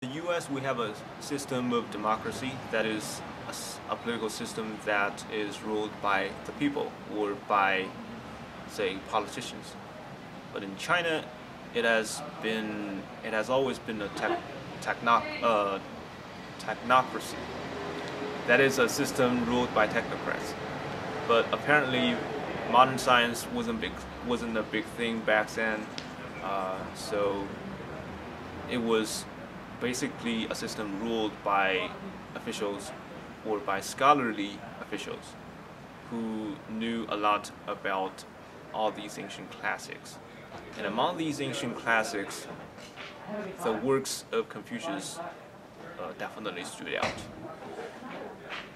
In the U.S., we have a system of democracy that is a political system that is ruled by the people or by, say, politicians. But in China, it has always been a technocracy. That is a system ruled by technocrats. But apparently, modern science wasn't a big thing back then, so it was basically a system ruled by officials or by scholarly officials who knew a lot about all these ancient classics. And among these ancient classics, the works of Confucius definitely stood out.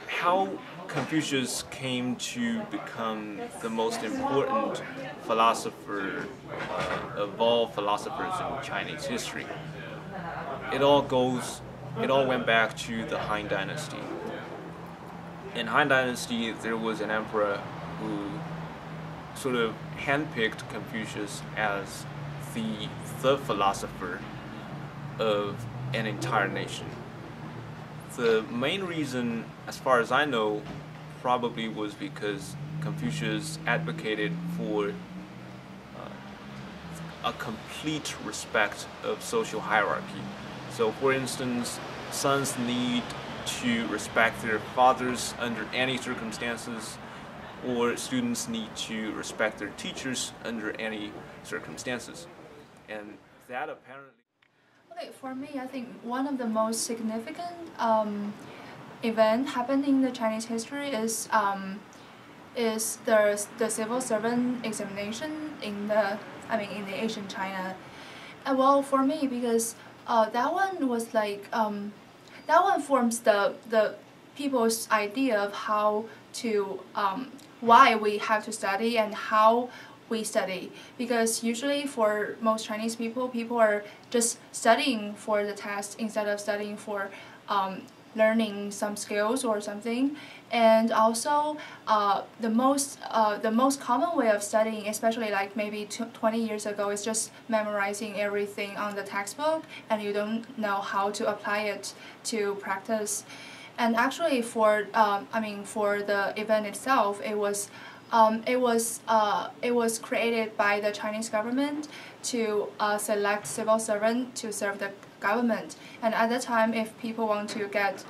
How Confucius came to become the most important philosopher of all philosophers in Chinese history, it all went back to the Han Dynasty. In Han Dynasty, there was an emperor who sort of handpicked Confucius as the philosopher of an entire nation. The main reason, as far as I know, probably was because Confucius advocated for a complete respect of social hierarchy. So, for instance, sons need to respect their fathers under any circumstances, or students need to respect their teachers under any circumstances. And that apparently... Okay, for me, I think one of the most significant event happening in the Chinese history is the civil servant examination in the ancient China. And well, for me, because that one was like that one forms the people's idea of how to why we have to study and how we study, because usually for most Chinese people are just studying for the test instead of studying for learning some skills or something. And also the most common way of studying, especially like maybe 20 years ago, is just memorizing everything on the textbook, and you don't know how to apply it to practice. And actually for the event itself, it was created by the Chinese government to select civil servants to serve the government. And at the time, if people want to get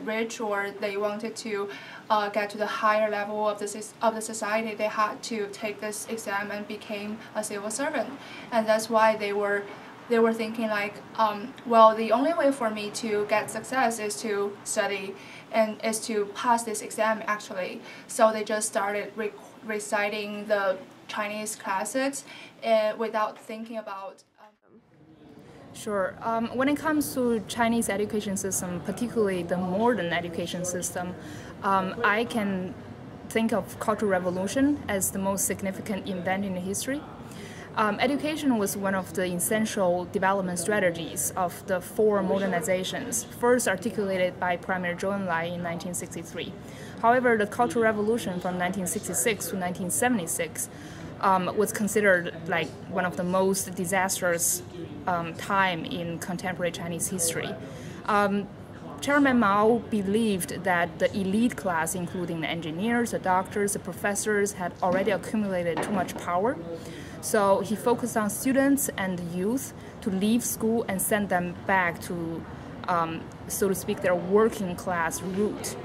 rich, or they wanted to get to the higher level of the society, they had to take this exam and became a civil servant. And that's why they were thinking like, well, the only way for me to get success is to study and is to pass this exam actually. So they just started reciting the Chinese classics without thinking about. Sure. When it comes to Chinese education system, particularly the modern education system, I can think of Cultural Revolution as the most significant event in history. Education was one of the essential development strategies of the four modernizations, first articulated by Premier Zhou Enlai in 1963. However, the Cultural Revolution from 1966 to 1976 was considered like one of the most disastrous time in contemporary Chinese history. Chairman Mao believed that the elite class, including the engineers, the doctors, the professors, had already accumulated too much power. So he focused on students and the youth to leave school and send them back to, so to speak, their working class route.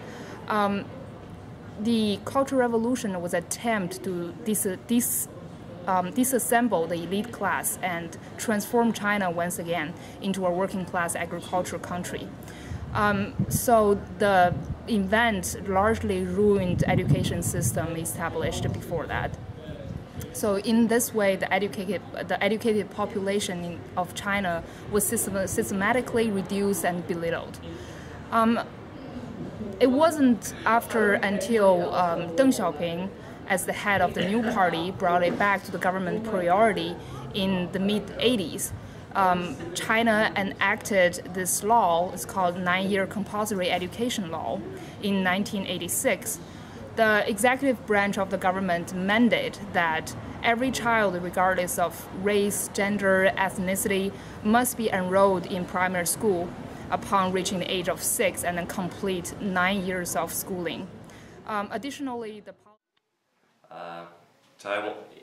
The Cultural Revolution was an attempt to disassemble the elite class and transform China once again into a working class agricultural country. So the event largely ruined the education system established before that. So in this way, the educated population of China was systematically reduced and belittled. It wasn't until Deng Xiaoping, as the head of the new party, brought it back to the government priority in the mid-80s. China enacted this law. It's called 9-year compulsory education law in 1986. The executive branch of the government mandated that every child, regardless of race, gender, ethnicity, must be enrolled in primary school upon reaching the age of 6 and then complete 9 years of schooling. Additionally,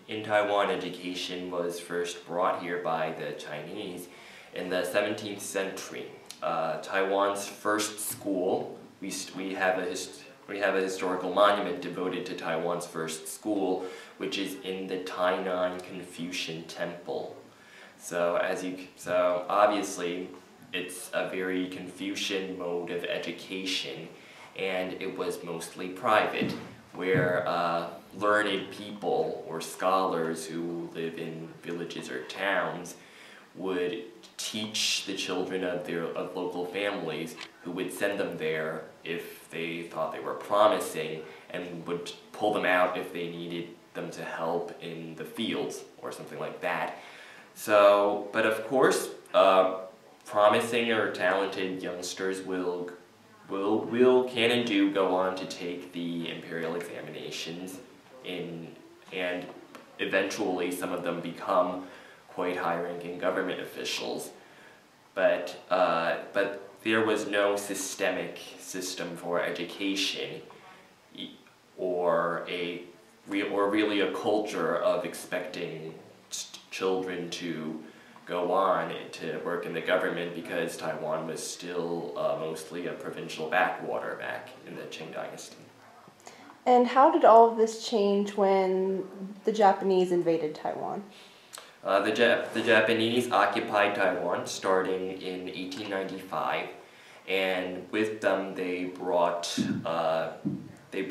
in Taiwan, education was first brought here by the Chinese in the 17th century. Taiwan's first school, we have a historical monument devoted to Taiwan's first school, which is in the Tainan Confucian Temple. So obviously, it's a very Confucian mode of education, and it was mostly private, where learned people or scholars who live in villages or towns would teach the children of local families, who would send them there if they thought they were promising, and would pull them out if they needed them to help in the fields or something like that. So, but of course, promising or talented youngsters can and do go on to take the imperial examinations and eventually some of them become quite high-ranking government officials. But there was no systemic system for education or really a culture of expecting children to go on to work in the government, because Taiwan was still mostly a provincial backwater back in the Qing Dynasty. And how did all of this change when the Japanese invaded Taiwan? The Japanese occupied Taiwan starting in 1895, and with them they brought the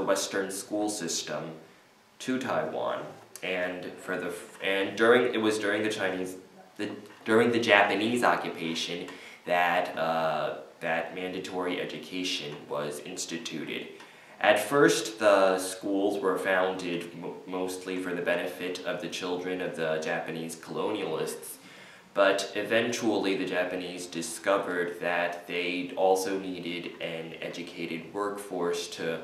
Western school system to Taiwan. And during the Japanese occupation that mandatory education was instituted. At first, the schools were founded mostly for the benefit of the children of the Japanese colonialists, but eventually the Japanese discovered that they also needed an educated workforce to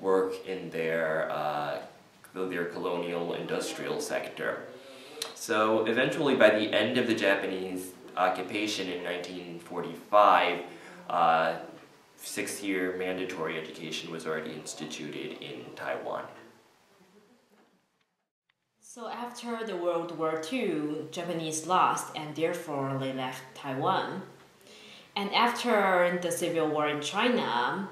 work in their colonial industrial sector. So eventually, by the end of the Japanese occupation in 1945, 6-year mandatory education was already instituted in Taiwan. So after the World War II, Japanese lost and therefore they left Taiwan. And after the Civil War in China,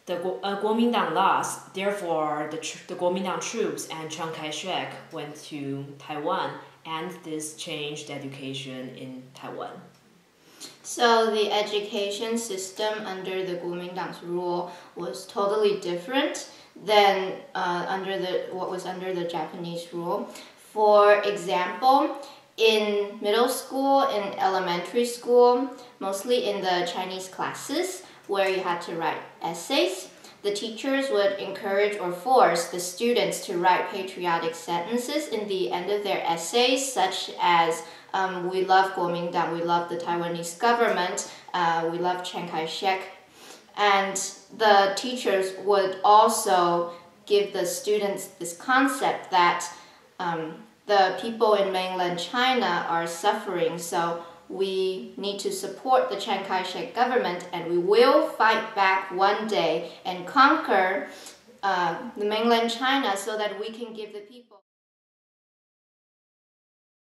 the Kuomintang lost, therefore the Kuomintang troops and Chiang Kai-shek went to Taiwan, and this changed education in Taiwan. So the education system under the Kuomintang's rule was totally different than what was under the Japanese rule. For example, in middle school and elementary school, mostly in the Chinese classes where you had to write essays, the teachers would encourage or force the students to write patriotic sentences in the end of their essays, such as we love Kuomintang, we love the Taiwanese government, we love Chiang Kai-shek. And the teachers would also give the students this concept that the people in mainland China are suffering, so we need to support the Chiang Kai-shek government, and we will fight back one day and conquer the mainland China so that we can give the people